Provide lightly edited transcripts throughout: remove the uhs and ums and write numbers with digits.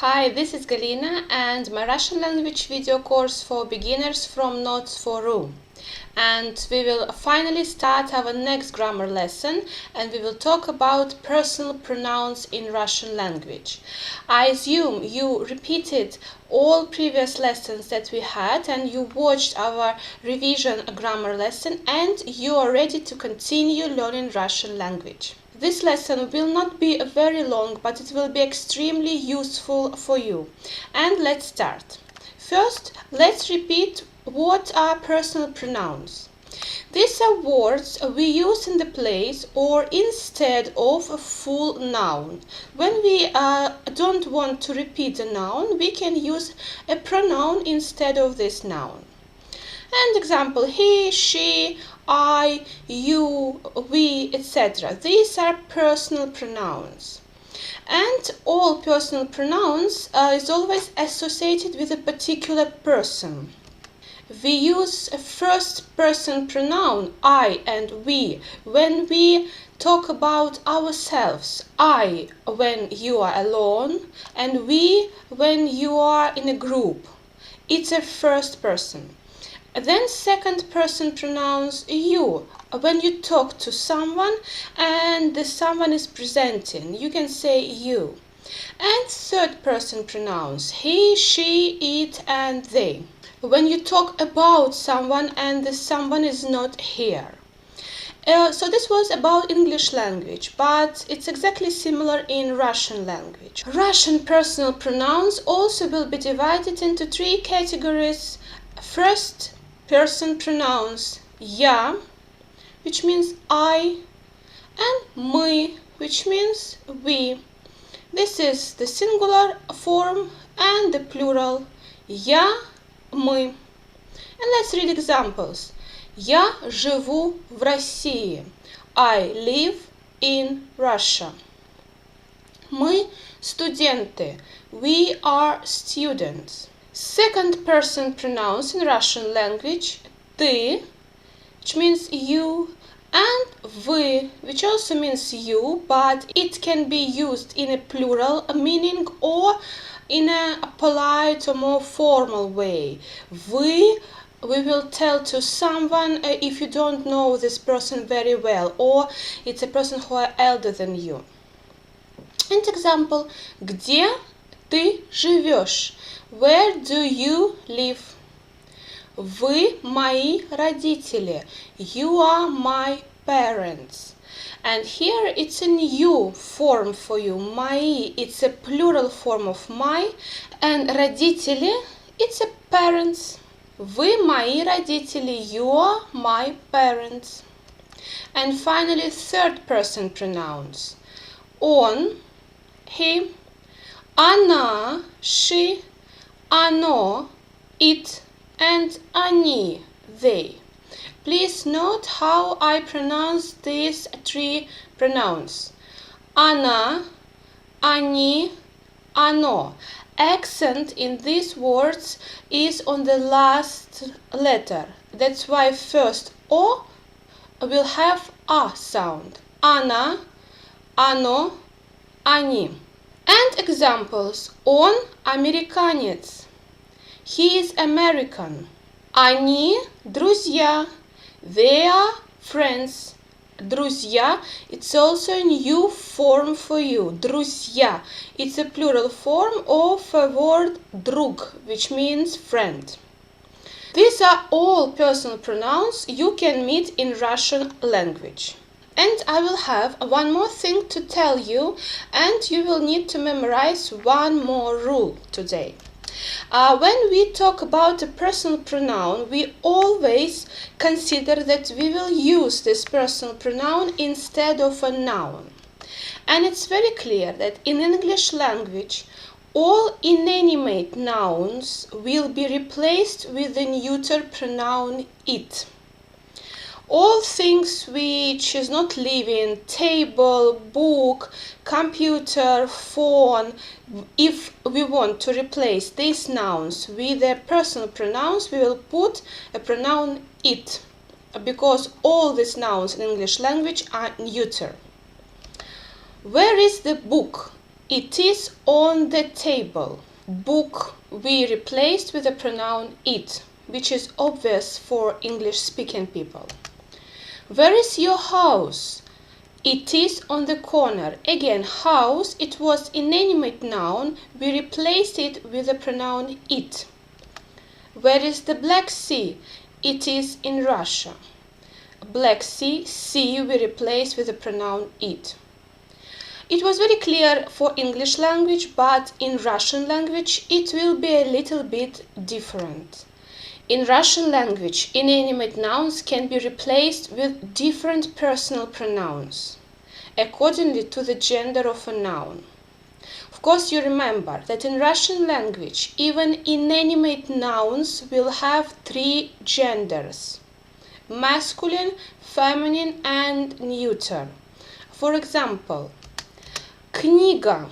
Hi, this is Galina and my Russian language video course for beginners from NotesForRU. And we will finally start our next grammar lesson, and we will talk about personal pronouns in Russian language. I assume you repeated all previous lessons that we had and you watched our revision grammar lesson and you are ready to continue learning Russian language. This lesson will not be very long, but it will be extremely useful for you. And let's start. First, let's repeat what are personal pronouns. These are words we use in the place or instead of a full noun. When we don't want to repeat a noun, we can use a pronoun instead of this noun. And example, he, she, I, you, we, etc. These are personal pronouns. And all personal pronouns is always associated with a particular person. We use a first person pronoun, I and we, when we talk about ourselves. I when you are alone and we when you are in a group. It's a first person. Then second person pronouns, you, when you talk to someone and the someone is presenting, you can say you. And third person pronouns, he, she, it and they, when you talk about someone and the someone is not here. So this was about English language, but it's exactly similar in Russian language. Russian personal pronouns also will be divided into three categories. First person pronouns, я, which means I, and мы, which means we. This is the singular form and the plural, я, мы. And let's read examples. Я живу в России. I live in Russia. Мы студенты. We are students. Second person pronouns in Russian language, ты, which means you, and вы, which also means you, but it can be used in a plural meaning or in a polite or more formal way. We will tell to someone if you don't know this person very well, or it's a person who are elder than you. And example, где ты живешь? Where do you live? Вы мои родители. You are my parents. And here it's a new form for you. Мои, it's a plural form of my. And родители, it's a parents. Вы мои родители. You are my parents. And finally, third person pronouns. Он, he, она, she, оно, it, and они, they. Please note how I pronounce these three pronouns. Она, они, оно. Accent in these words is on the last letter. That's why first O will have A sound. Она, оно, они. And examples. Он американец. He is American. Они друзья. They are friends. Друзья, it's also a new form for you. Друзья. It's a plural form of a word друг, which means friend. These are all personal pronouns you can meet in Russian language. And I will have one more thing to tell you, and you will need to memorize one more rule today. When we talk about a personal pronoun, we always consider that we will use this personal pronoun instead of a noun. And it's very clear that in English language, all inanimate nouns will be replaced with the neuter pronoun it. All things which is not living, table, book, computer, phone, if we want to replace these nouns with their personal pronouns, we will put a pronoun it, because all these nouns in English language are neuter. Where is the book? It is on the table. Book we replaced with the pronoun it, which is obvious for English-speaking people. Where is your house? It is on the corner. Again, house, it was inanimate noun. We replaced it with the pronoun it. Where is the Black Sea? It is in Russia. Black Sea, sea we replaced with the pronoun it. It was very clear for English language, but in Russian language it will be a little bit different. In Russian language, inanimate nouns can be replaced with different personal pronouns, accordingly to the gender of a noun. Of course, you remember that in Russian language, even inanimate nouns will have 3 genders: masculine, feminine, and neuter. For example, книга.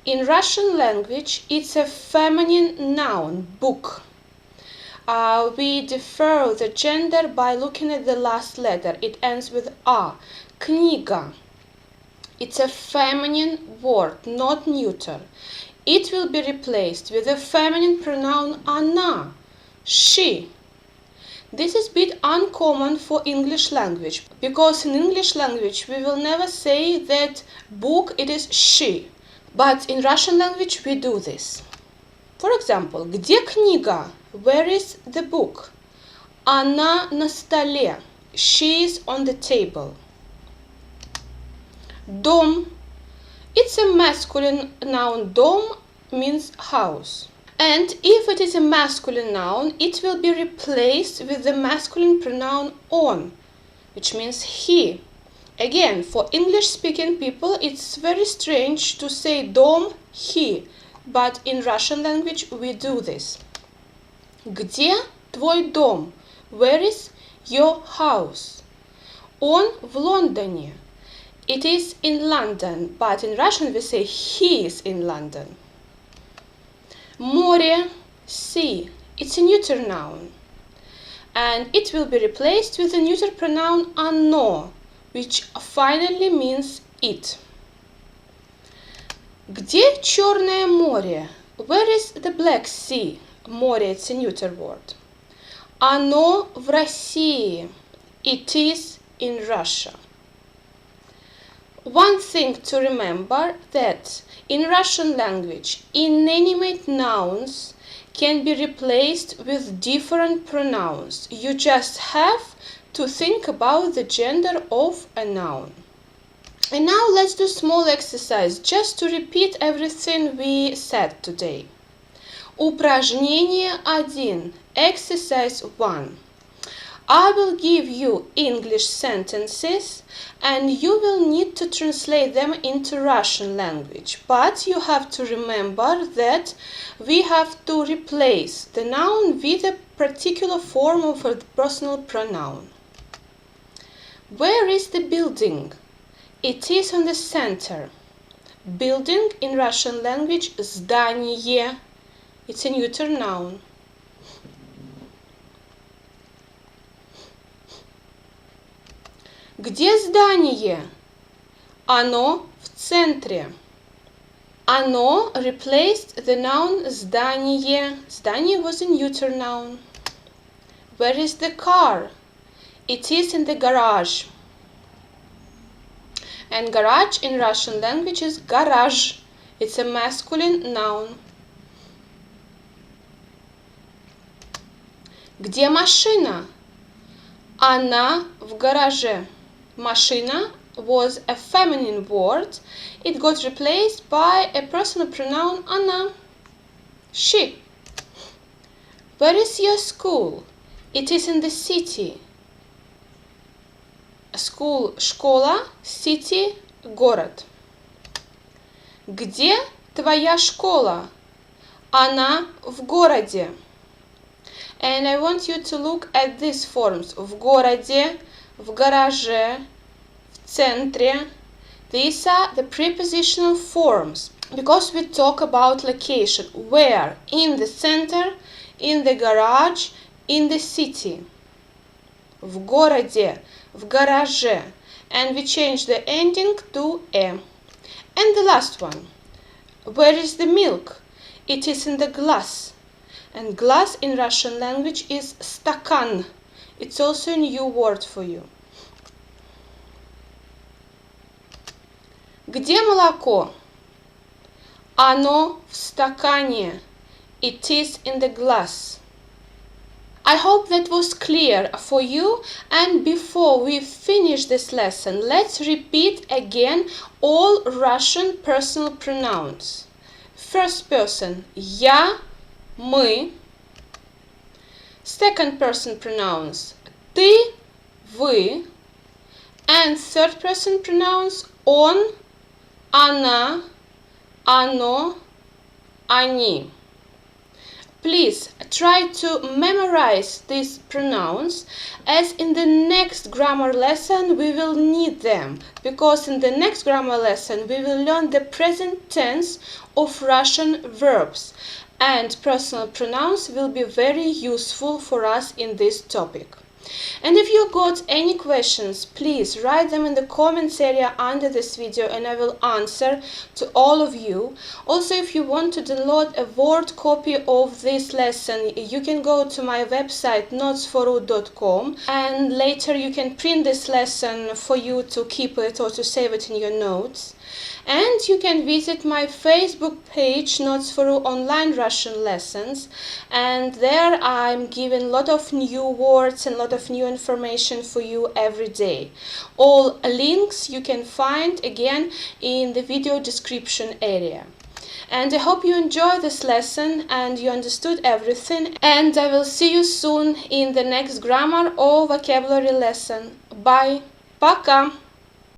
In Russian language, it's a feminine noun, book. We defer the gender by looking at the last letter. It ends with a. Книга. It's a feminine word, not neuter. It will be replaced with a feminine pronoun она, she. This is a bit uncommon for English language, because in English language we will never say that book it is she, but in Russian language we do this. For example, где книга? Where is the book? Она на столе. She is on the table. Дом. It's a masculine noun. Дом means house. And if it is a masculine noun, it will be replaced with the masculine pronoun on, which means he. Again, for English-speaking people, it's very strange to say дом, he, but in Russian language we do this. Где твой дом? Where is your house? Он в Лондоне. It is in London, but in Russian we say he is in London. Море, sea. It's a neuter noun. And it will be replaced with the neuter pronoun оно, which finally means it. Где Черное море? Where is the Black Sea? Море, it's a neuter word. Оно в России. It is in Russia. One thing to remember that in Russian language, inanimate nouns can be replaced with different pronouns. You just have to think about the gender of a noun. And now let's do a small exercise just to repeat everything we said today. Упражнение 1. Exercise 1. I will give you English sentences and you will need to translate them into Russian language. But you have to remember that we have to replace the noun with a particular form of a personal pronoun. Where is the building? It is on the center. Building in Russian language здание. It's a neuter noun. Где здание? Оно в центре. Оно replaced the noun здание. Здание was a neuter noun. Where is the car? It is in the garage. And garage in Russian language is гараж. It's a masculine noun. Где машина? Она в гараже. Машина was a feminine word. It got replaced by a personal pronoun она, she. Where is your school? It is in the city. School – школа, city – город. Где твоя школа? Она в городе. And I want you to look at these forms. В городе, в гараже, в центре. These are the prepositional forms because we talk about location. Where? In the center, in the garage, in the city. В городе, в гараже. And we change the ending to e. And the last one. Where is the milk? It is in the glass. And glass in Russian language is stakan. It's also a new word for you. Где молоко? Оно в стакане. It is in the glass. I hope that was clear for you, and before we finish this lesson, let's repeat again all Russian personal pronouns. First person, я, мы. Second person pronouns, ты, вы. And third person pronouns, он, она, оно, они. Please try to memorize these pronouns, as in the next grammar lesson we will need them, because in the next grammar lesson we will learn the present tense of Russian verbs, and personal pronouns will be very useful for us in this topic. And if you got any questions, please write them in the comments area under this video and I will answer to all of you. Also, if you want to download a word copy of this lesson, you can go to my website NotesForRU.com, and later you can print this lesson for you to keep it or to save it in your notes. And you can visit my Facebook page, NotesForRU Online Russian Lessons, and there I'm giving a lot of new words and a lot of new information for you every day. All links you can find again in the video description area. And I hope you enjoyed this lesson and you understood everything, and I will see you soon in the next grammar or vocabulary lesson. Bye! Пока!